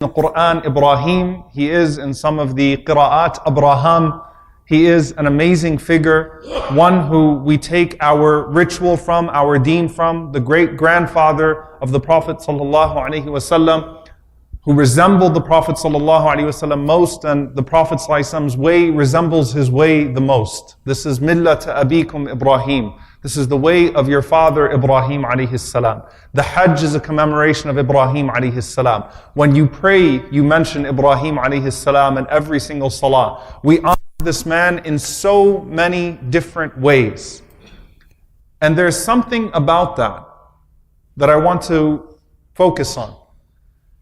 the Quran, Ibrahim. He is in some of the qira'at, Abraham. He is an amazing figure, one who we take our ritual from, our deen from, the great grandfather of the Prophet ﷺ, who resembled the Prophet ﷺ most, and the Prophet ﷺ's way resembles his way the most. This is millat abikum Ibrahim. This is the way of your father Ibrahim alayhis salam. The Hajj is a commemoration of Ibrahim alayhis salam. When you pray, you mention Ibrahim alayhis salam in every single salah. We honor this man in so many different ways. And there's something about that I want to focus on.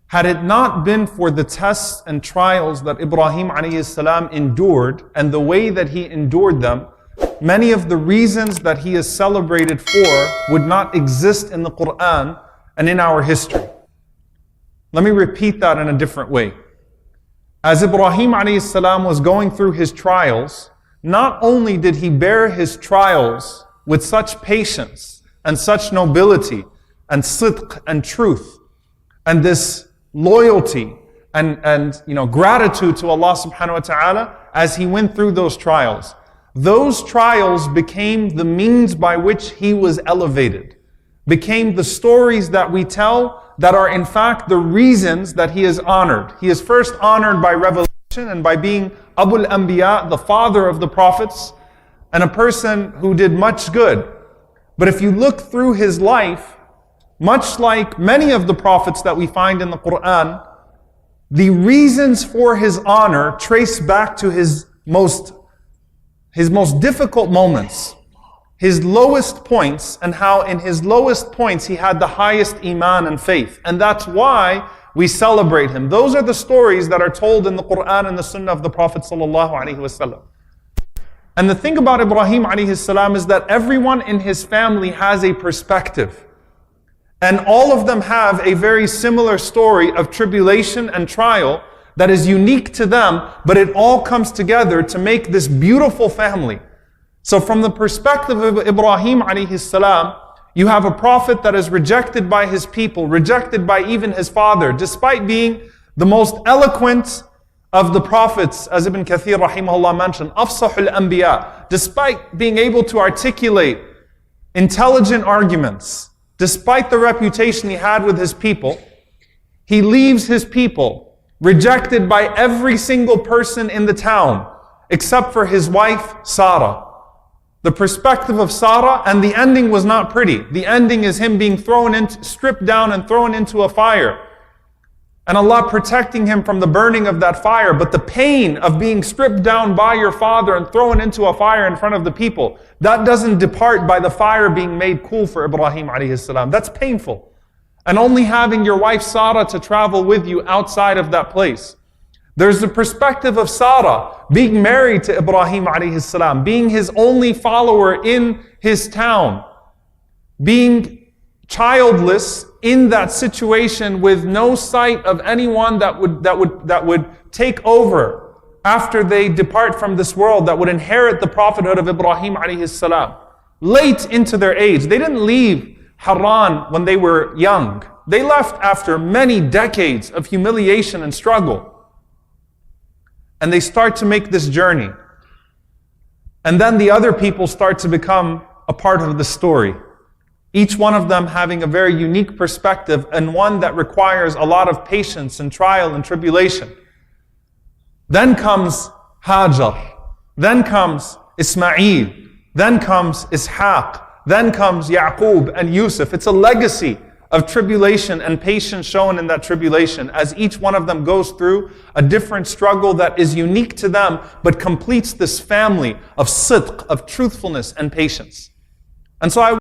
Had it not been for the tests and trials that Ibrahim alayhis salam endured and the way that he endured them, many of the reasons that he is celebrated for would not exist in the Quran and in our history. Let me repeat that in a different way. As Ibrahim alayhis salam was going through his trials, not only did he bear his trials with such patience and such nobility and sidq and truth and this loyalty and gratitude to Allah subhanahu wa ta'ala as he went through those trials. Those trials became the means by which he was elevated, became the stories that we tell that are in fact the reasons that he is honored. He is first honored by revelation and by being Abul Anbiya, the father of the prophets, and a person who did much good. But if you look through his life, much like many of the prophets that we find in the Quran, the reasons for his honor trace back to his most difficult moments, his lowest points, and how in his lowest points he had the highest iman and faith. And that's why we celebrate him. Those are the stories that are told in the Quran and the Sunnah of the Prophet ﷺ. And the thing about Ibrahim alayhis salam is that everyone in his family has a perspective. And all of them have a very similar story of tribulation and trial that is unique to them, but it all comes together to make this beautiful family. So from the perspective of Ibrahim alayhis salam, you have a prophet that is rejected by his people, rejected by even his father, despite being the most eloquent of the prophets, as Ibn Kathir rahimahullah mentioned, afsahul anbiya, despite being able to articulate intelligent arguments, despite the reputation he had with his people, he leaves his people rejected by every single person in the town, except for his wife, Sarah. The perspective of Sarah, and the ending was not pretty. The ending is him being stripped down and thrown into a fire. And Allah protecting him from the burning of that fire. But the pain of being stripped down by your father and thrown into a fire in front of the people, that doesn't depart by the fire being made cool for Ibrahim alayhis salam. That's painful. And only having your wife Sarah to travel with you outside of that place. There's the perspective of Sarah being married to Ibrahim alayhis salam, being his only follower in his town, being childless in that situation with no sight of anyone that would take over after they depart from this world, that would inherit the prophethood of Ibrahim alayhis salam. Late into their age, they didn't leave Haran when they were young. They left after many decades of humiliation and struggle. And they start to make this journey. And then the other people start to become a part of the story. Each one of them having a very unique perspective and one that requires a lot of patience and trial and tribulation. Then comes Hajar. Then comes Ismail. Then comes Ishaq. Then comes Yaqub and Yusuf. It's a legacy of tribulation and patience shown in that tribulation as each one of them goes through a different struggle that is unique to them but completes this family of sidq, of truthfulness and patience. And so I